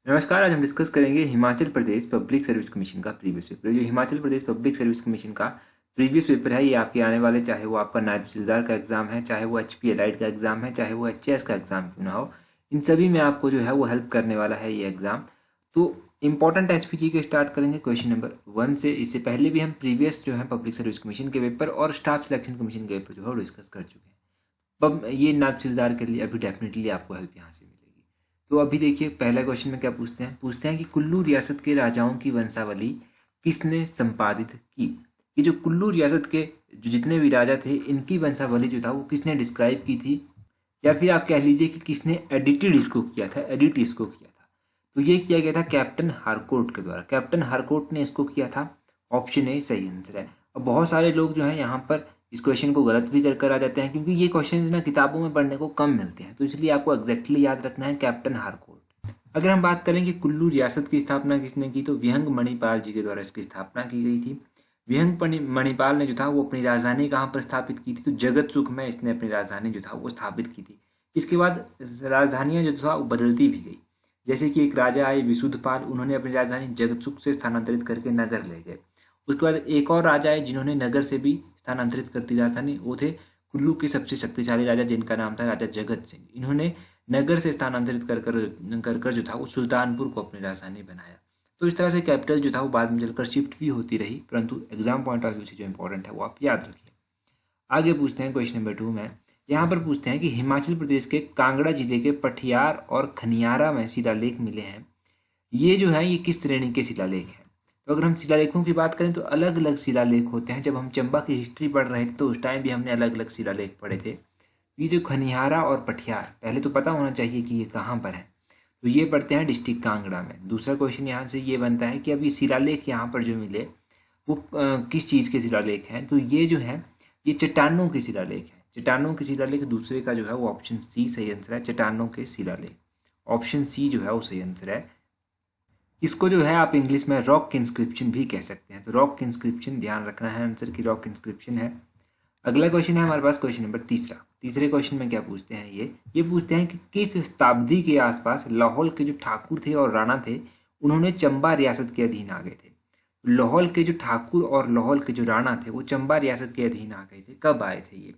नमस्कार। आज हम डिस्कस करेंगे Himachal Pradesh public service commission का प्रीवियस पेपर। जो Himachal Pradesh public service commission का प्रीवियस पेपर है, ये आपके आने वाले, चाहे वो आपका नायब तहसीलदार का एग्जाम है, चाहे वो HP एलाइड का एग्जाम है, चाहे वो HS का एग्जाम क्यों ना हो, इन सभी में आपको जो है वो हेल्प करने वाला है ये एग्जाम। तो इंपॉर्टेंट HPG के स्टार्ट करेंगे क्वेश्चन नंबर 1 से। इससे पहले भी हम प्रीवियस जो है पब्लिक सर्विस कमीशन के पेपर और स्टाफ सिलेक्शन कमीशन के पेपर जो है वो डिस्कस कर चुके हैं। अब ये नायब तहसीलदार के लिए अभी डेफिनेटली आपको हेल्प यहाँ से मिलेगी। तो अभी देखिए पहला क्वेश्चन में क्या पूछते हैं कि कुल्लू रियासत के राजाओं की वंशावली किसने संपादित की। ये जो कुल्लू रियासत के जो जितने भी राजा थे, इनकी वंशावली जो था वो किसने डिस्क्राइब की थी, या फिर आप कह लीजिए कि किसने एडिट इसको किया था। तो ये किया गया था कैप्टन हारकोर्ट के द्वारा। कैप्टन हारकोर्ट ने इसको किया था। ऑप्शन ए सही आंसर है। अब बहुत सारे लोग जो है यहाँ पर इस क्वेश्चन को गलत भी कर आ जाते हैं, क्योंकि ये क्वेश्चन ना किताबों में पढ़ने को कम मिलते हैं, तो इसलिए आपको एग्जैक्टली याद रखना है कैप्टन हारकोर्ट। अगर हम बात करें कि कुल्लू रियासत की स्थापना किसने की, तो विहंग मणिपाल जी के द्वारा इसकी स्थापना की गई थी। विहंग मणिपाल ने जो था वो अपनी राजधानी कहाँ पर स्थापित की थी, तो जगत सुख में इसने अपनी राजधानी जो था वो स्थापित की थी। इसके बाद राजधानियां जो था वो बदलती भी गई। जैसे कि एक राजा आए विशुद्धपाल, उन्होंने अपनी राजधानी जगतसुख से स्थानांतरित करके नगर ले गए। उसके बाद एक और राजा आए जिन्होंने नगर से भी स्थानांतरित कर दी राजधानी, वो थे कुल्लू के सबसे शक्तिशाली राजा, जिनका नाम था राजा जगत सिंह। इन्होंने नगर से स्थानांतरित कर जो था वो सुल्तानपुर को अपनी राजधानी बनाया। तो इस तरह से कैपिटल जो था वो बाद में चलकर शिफ्ट भी होती रही, परंतु एग्जाम पॉइंट ऑफ व्यू से जो इंपॉर्टेंट है वो आप याद रखिए। आगे पूछते हैं क्वेश्चन नंबर 2 में। यहाँ पर पूछते हैं कि हिमाचल प्रदेश के कांगड़ा जिले के पठियार और खनियारा में शिलालेख मिले हैं। ये जो है ये किस श्रेणी के शिलालेख हैं। तो अगर हम शिलालेखों की बात करें तो अलग अलग शिलालेख होते हैं। जब हम चंबा की हिस्ट्री पढ़ रहे थे तो उस टाइम भी हमने अलग अलग शिलालेख पढ़े थे। ये जो खनिहारा और पठियार, पहले तो पता होना चाहिए कि ये कहाँ पर है। तो ये पढ़ते हैं डिस्ट्रिक्ट कांगड़ा में। दूसरा क्वेश्चन यहाँ से ये बनता है कि अभी शिलालेख यहाँ पर जो मिले वो किस चीज़ के शिलालेख हैं। तो ये जो है ये चट्टानों के शिलालेख हैं। चट्टानों के शिलालेख दूसरे का जो है वो ऑप्शन सी सही आंसर है। चट्टानों के शिलालेख, ऑप्शन सी जो है वो सही आंसर है। इसको जो है आप इंग्लिश में रॉक इंस्क्रिप्शन भी कह सकते हैं। तो रॉक इंस्क्रिप्शन ध्यान रखना है, आंसर की रॉक इंस्क्रिप्शन है। अगला क्वेश्चन है हमारे पास क्वेश्चन नंबर तीसरा। तीसरे क्वेश्चन में क्या पूछते हैं, ये पूछते हैं कि किस शताब्दी के आसपास लाहौल के जो ठाकुर थे और राणा थे, उन्होंने चंबा रियासत के अधीन आ गए थे। लाहौल के जो ठाकुर और लाहौल के जो राणा थे वो चंबा रियासत के अधीन आ गए थे। कब आए थे ये।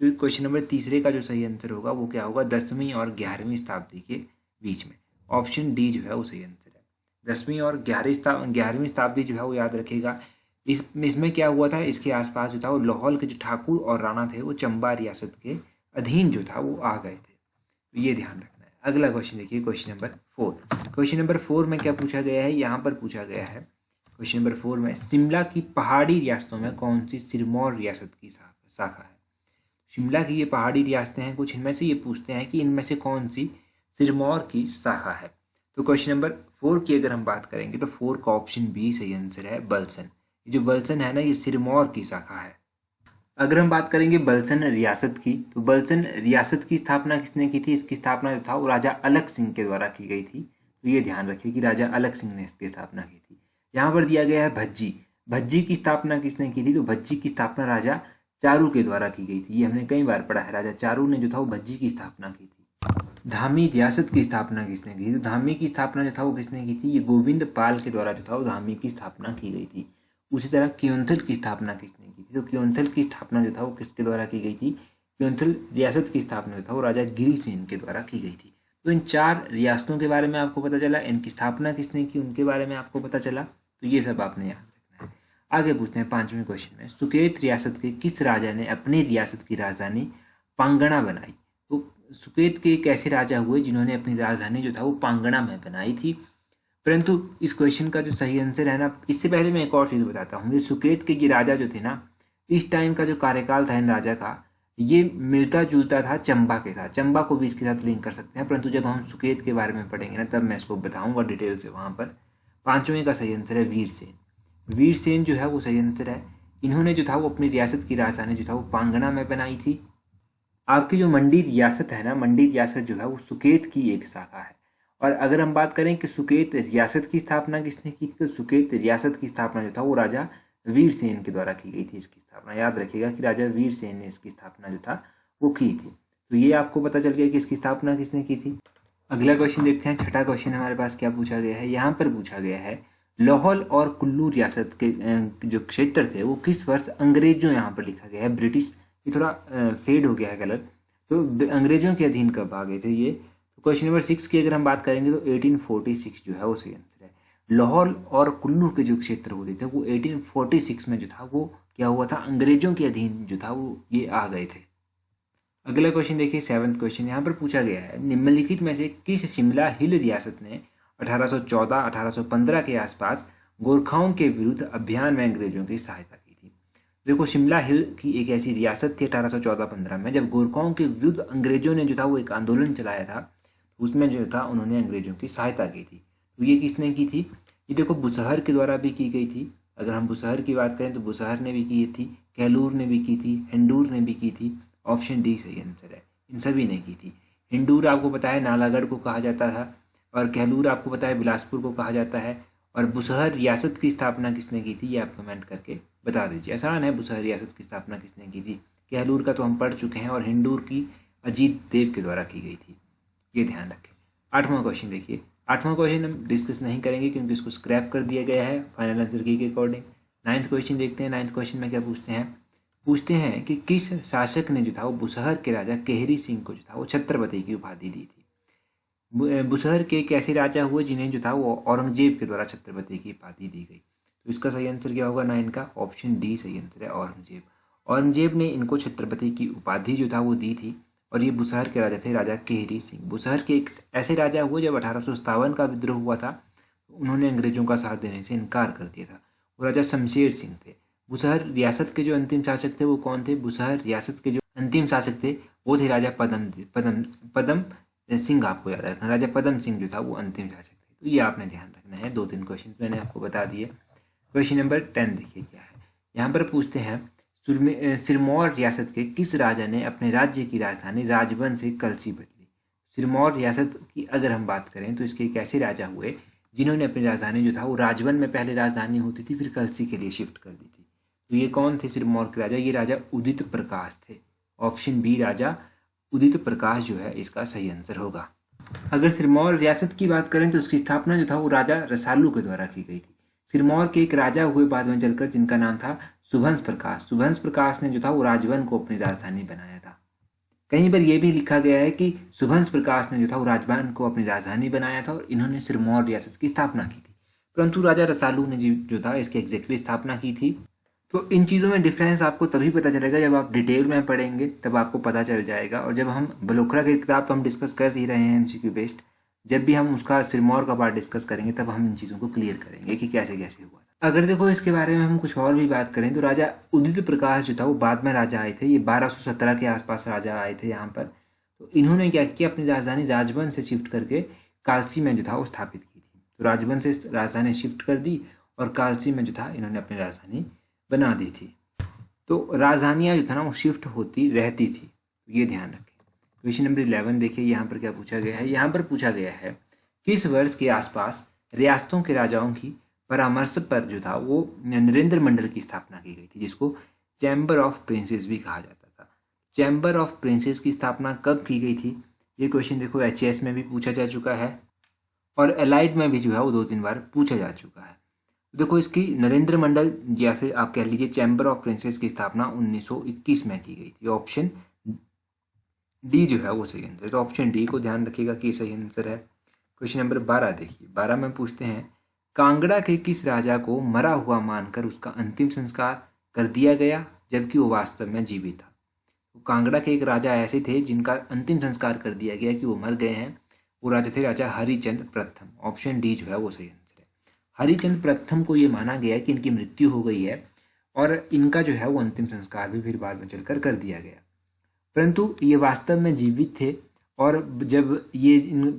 तो क्वेश्चन नंबर तीसरे का जो सही आंसर होगा वो क्या होगा, 10वीं और 11वीं शताब्दी के बीच में। ऑप्शन डी जो है वो सही आंसर है। 10वीं और 11वीं शताब्दी जो है वो याद रखेगा। इसमें क्या हुआ था, इसके आसपास जो था वो लाहौल के जो ठाकुर और राणा थे वो चंबा रियासत के अधीन जो था वो आ गए थे। तो ये ध्यान रखना है। अगला क्वेश्चन देखिए क्वेश्चन नंबर 4। क्वेश्चन नंबर 4 में क्या पूछा गया है, यहाँ पर पूछा गया है क्वेश्चन नंबर 4 में, शिमला की पहाड़ी रियासतों में कौन सी सिरमौर रियासत की शाखा है। शिमला की ये पहाड़ी रियासतें हैं कुछ, इनमें से ये पूछते हैं कि इनमें से कौन सी सिरमौर की शाखा है। तो क्वेश्चन नंबर 4 की अगर हम बात करेंगे तो 4 का ऑप्शन बी सही आंसर है, बलसन। ये जो बलसन है ना, ये सिरमौर की शाखा है। अगर हम बात करेंगे बलसन रियासत की, तो बलसन रियासत की स्थापना किसने की थी। इसकी स्थापना जो था वो राजा अलग सिंह के द्वारा की गई थी। तो ये ध्यान रखिए कि राजा अलग सिंह ने इसकी स्थापना की थी। यहाँ पर दिया गया है भज्जी। भज्जी की स्थापना किसने की थी, तो भज्जी की स्थापना राजा चारू के द्वारा की गई थी। ये हमने कई बार पढ़ा है। राजा चारू ने जो था वो भज्जी की स्थापना की थी। धामी रियासत की स्थापना किसने की थी, तो धामी की स्थापना जो था वो किसने की थी, ये गोविंद पाल के द्वारा जो था वो धामी की स्थापना की गई थी। उसी तरह क्योंथल की स्थापना किसने की थी, तो क्योंथल की स्थापना जो था वो किसके द्वारा की गई थी, क्योंथल रियासत की स्थापना जो था वो राजा गिरिसेन के द्वारा की गई थी। तो इन 4 रियासतों के बारे में आपको पता चला, इनकी स्थापना किसने की उनके बारे में आपको पता चला। तो ये सब आपने याद रखना है। आगे पूछते हैं 5वें क्वेश्चन में, सुकेत रियासत के किस राजा ने अपनी रियासत की राजधानी पांगणा बनाई। तो सुकेत के एक ऐसे राजा हुए जिन्होंने अपनी राजधानी जो था वो पांगणा में बनाई थी। परंतु इस क्वेश्चन का जो सही आंसर है ना, इससे पहले मैं एक और चीज़ बताता हूँ। ये सुकेत के ये राजा जो थे ना, इस टाइम का जो कार्यकाल था इन राजा का, ये मिलता जुलता था चंबा के साथ। चंबा को भी इसके साथ लिंक कर सकते हैं, परंतु जब हम सुकेत के बारे में पढ़ेंगे ना तब मैं इसको बताऊंगा डिटेल से वहाँ पर। 5वें का सही आंसर है वीरसेन। वीरसेन जो है वो सही आंसर है। इन्होंने जो था वो अपनी रियासत की राजधानी जो था वो पांगणा में बनाई थी। आपकी जो मंडी रियासत है ना, मंडी रियासत जो है वो सुकेत की एक शाखा है। और अगर हम बात करें कि सुकेत रियासत की स्थापना किसने की थी, तो सुकेत रियासत की स्थापना जो था वो राजा वीरसेन के द्वारा की गई थी। इसकी स्थापना याद रखिएगा कि राजा वीरसेन ने इसकी स्थापना जो था वो की थी। तो ये आपको पता चल गया कि इसकी स्थापना किसने की थी। अगला क्वेश्चन देखते हैं। छठा क्वेश्चन हमारे पास क्या पूछा गया है। यहाँ पर पूछा गया है लाहौल और कुल्लू रियासत के जो क्षेत्र थे वो किस वर्ष अंग्रेजों, यहाँ पर लिखा गया है ब्रिटिश, ये थोड़ा फेड हो गया है कलर, तो अंग्रेजों के अधीन कब आ गए थे ये। तो क्वेश्चन नंबर 6 की अगर हम बात करेंगे तो 1846 जो है वो सही आंसर है। लाहौल और कुल्लू के जो क्षेत्र होते थे वो 1846 में जो था वो क्या हुआ था, अंग्रेजों के अधीन जो था वो ये आ गए थे। अगला क्वेश्चन देखिए 7th क्वेश्चन। यहाँ पर पूछा गया है निम्नलिखित में से किस शिमला हिल रियासत ने 1814-1815 के आसपास गोरखाओं के विरुद्ध अभियान में अंग्रेजों की सहायता की थी। देखो शिमला हिल की एक ऐसी रियासत थी 1814-15 में जब गोरखाओं के विरुद्ध अंग्रेजों ने जो था वो एक आंदोलन चलाया था, उसमें जो था उन्होंने अंग्रेजों की सहायता की थी। तो ये किसने की थी, ये देखो बुसहर के द्वारा भी की गई थी। अगर हम बुसहर की बात करें तो बुसहर ने भी की थी, कहलूर ने भी की थी, हिंडूर ने भी की थी। ऑप्शन डी सही आंसर है, इन सभी ने की थी। हिंडूर आपको पता है नालागढ़ को कहा जाता था, और कहलूर आपको पता है बिलासपुर को कहा जाता है। और बुसहर रियासत की स्थापना किसने की थी ये आप कमेंट करके बता दीजिए। आसान है, बुसहर रियासत की स्थापना किसने की थी। कहलूर का तो हम पढ़ चुके हैं, और हिंडूर की अजीत देव के द्वारा की गई थी, ये ध्यान रखें। 8वां क्वेश्चन देखिए। 8वां क्वेश्चन हम डिस्कस नहीं करेंगे क्योंकि इसको स्क्रैप कर दिया गया है फाइनल आंसर की के अकॉर्डिंग। 9th क्वेश्चन देखते हैं। 9th क्वेश्चन में क्या पूछते हैं कि किस शासक ने जो था वो बुसहर के राजा केहरी सिंह को जो था वो छत्रपति की उपाधि दी थी। बुसहर के एक ऐसे राजा हुए जिन्हें जो था वो औरंगजेब के द्वारा छत्रपति की उपाधि दी गई। तो इसका सही आंसर क्या होगा 9 का, ऑप्शन डी सही आंसर है, औरंगजेब। औरंगजेब ने इनको छत्रपति की उपाधि जो था वो दी थी, और ये बुसहर के राजा थे, राजा केहरी सिंह। बुसहर के एक ऐसे राजा हुए जब 1857 का विद्रोह हुआ था, तो उन्होंने अंग्रेजों का साथ देने से इनकार कर दिया था। वो राजा शमशेर सिंह थे। बुसहर रियासत के जो अंतिम शासक थे वो कौन थे, बुसहर रियासत के जो अंतिम शासक थे वो थे राजा पदम सिंह। आपको याद रखना, राजा पदम सिंह जो था वो अंतिम शासक थे। तो ये आपने ध्यान रखना है। 2-3 क्वेश्चन मैंने आपको बता दिए। क्वेश्चन नंबर 10 देखिए क्या है। यहाँ पर पूछते हैं सिरमौर रियासत के किस राजा ने अपने राज्य की राजधानी राजबन से कलसी बदली। सिरमौर रियासत की अगर हम बात करें तो इसके एक ऐसे राजा हुए जिन्होंने अपनी राजधानी जो था वो राजबन में पहले राजधानी होती थी, फिर कलसी के लिए शिफ्ट कर दी थी। तो ये कौन थे सिरमौर के राजा, ये राजा उदित प्रकाश थे। ऑप्शन बी राजा उदित प्रकाश जो है इसका सही आंसर होगा। अगर सिरमौर रियासत की बात करें तो उसकी स्थापना जो था वो राजा रसालू के द्वारा की गई थी। सिरमौर के एक राजा हुए बाद में चलकर जिनका नाम था सुभंस प्रकाश। सुभंस प्रकाश ने जो था वो राजबन को अपनी राजधानी बनाया था। कहीं पर यह भी लिखा गया है कि सुभंस प्रकाश ने जो था वो राजबन को अपनी राजधानी बनाया था और इन्होंने सिरमौर रियासत की स्थापना की थी, परंतु राजा रसालू ने जो था इसकी एग्जैक्टली स्थापना की थी। तो इन चीज़ों में डिफरेंस आपको तभी पता चलेगा जब आप डिटेल में पढ़ेंगे, तब आपको पता चल जाएगा। और जब हम बलोखरा की किताब तो हम डिस्कस कर ही रहे हैं एमसीक्यू बेस्ड, जब भी हम उसका सिरमौर का पार्ट डिस्कस करेंगे तब हम इन चीज़ों को क्लियर करेंगे कि कैसे कैसे हुआ। अगर देखो इसके बारे में हम कुछ और भी बात करें तो राजा उदित प्रकाश जो था वो बाद में राजा आए थे, ये 1217 के आसपास राजा आए थे यहाँ पर। तो इन्होंने क्या किया, अपनी राजधानी राजबन से शिफ्ट करके कालसी में जो था वो स्थापित की थी। तो राजबन से राजधानी शिफ्ट कर दी और कालसी में जो था इन्होंने अपनी राजधानी बना दी थी। तो राजधानियाँ जो था ना वो शिफ्ट होती रहती थी, ये ध्यान रखें। क्वेश्चन नंबर 11 देखिए यहाँ पर क्या पूछा गया है। यहाँ पर पूछा गया है किस वर्ष के आसपास रियासतों के राजाओं की परामर्श पर जो था वो नरेंद्र मंडल की स्थापना की गई थी, जिसको चैम्बर ऑफ प्रिंसेस भी कहा जाता था। चैम्बर ऑफ प्रिंसेस की स्थापना कब की गई थी, ये क्वेश्चन देखो HAS में भी पूछा जा चुका है और एलाइड में भी जो है वो 2-3 बार पूछा जा चुका है। देखो इसकी नरेंद्र मंडल या फिर आप कह लीजिए चैम्बर ऑफ प्रिंसेस की स्थापना 1921 में की गई थी। ऑप्शन डी जो है वो सही आंसर, तो ऑप्शन डी को ध्यान रखिएगा कि सही आंसर है। क्वेश्चन नंबर 12 देखिए। 12 में पूछते हैं कांगड़ा के किस राजा को मरा हुआ मानकर उसका अंतिम संस्कार कर दिया गया जबकि वो वास्तव में जीवित था। तो कांगड़ा के एक राजा ऐसे थे जिनका अंतिम संस्कार कर दिया गया कि वो मर गए हैं। वो राजा थे राजा हरिचंद प्रथम। ऑप्शन डी जो है वो सही आंसर है। हरिचंद प्रथम को ये माना गया कि इनकी मृत्यु हो गई है और इनका जो है वो अंतिम संस्कार भी फिर बाद में चलकर कर दिया गया, परंतु ये वास्तव में जीवित थे। और जब ये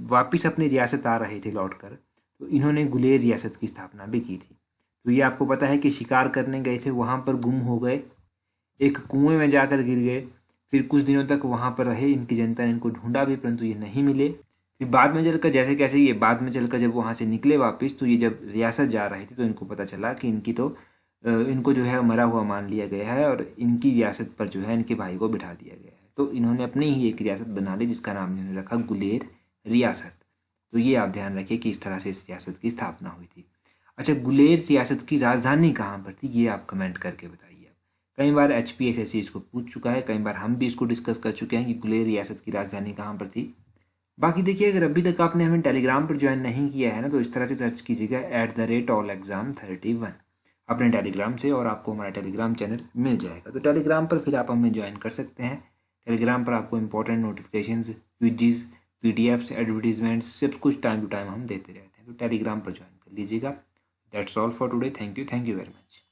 वापिस अपनी रियासत आ रहे थे लौटकर, तो इन्होंने गुलेर रियासत की स्थापना भी की थी। तो ये आपको पता है कि शिकार करने गए थे, वहाँ पर गुम हो गए, एक कुएं में जाकर गिर गए, फिर कुछ दिनों तक वहाँ पर रहे, इनकी जनता ने इनको ढूंढा भी परंतु ये नहीं मिले। फिर बाद में चलकर जैसे कैसे ये बाद में चलकर जब वहाँ से निकले वापस, तो ये जब रियासत जा रहे थे तो इनको पता चला कि इनको जो है मरा हुआ मान लिया गया है और इनकी रियासत पर जो है इनके भाई को बिठा दिया गया है। तो इन्होंने अपनी ही एक रियासत बना ली जिसका नाम इन्होंने रखा गुलेर रियासत। तो ये आप ध्यान रखिए कि इस तरह से इस रियासत की स्थापना हुई थी। अच्छा, गुलेर रियासत की राजधानी कहाँ पर थी, ये आप कमेंट करके बताइए। कई बार HPSSC इसको पूछ चुका है, कई बार हम भी इसको डिस्कस कर चुके हैं कि गुलेर रियासत की राजधानी कहाँ पर थी। बाकी देखिए, अगर अभी तक आपने हमें टेलीग्राम पर ज्वाइन नहीं किया है ना, तो इस तरह से सर्च कीजिएगा @allexam31 अपने टेलीग्राम से, और आपको हमारा टेलीग्राम चैनल मिल जाएगा। तो टेलीग्राम पर फिर आप हमें ज्वाइन कर सकते हैं। टेलीग्राम पर आपको important notifications, quiz, PDFs, advertisements सब कुछ टाइम टू टाइम हम देते रहते हैं। तो टेलीग्राम पर ज्वाइन कर लीजिएगा। That's all for today. Thank you very much.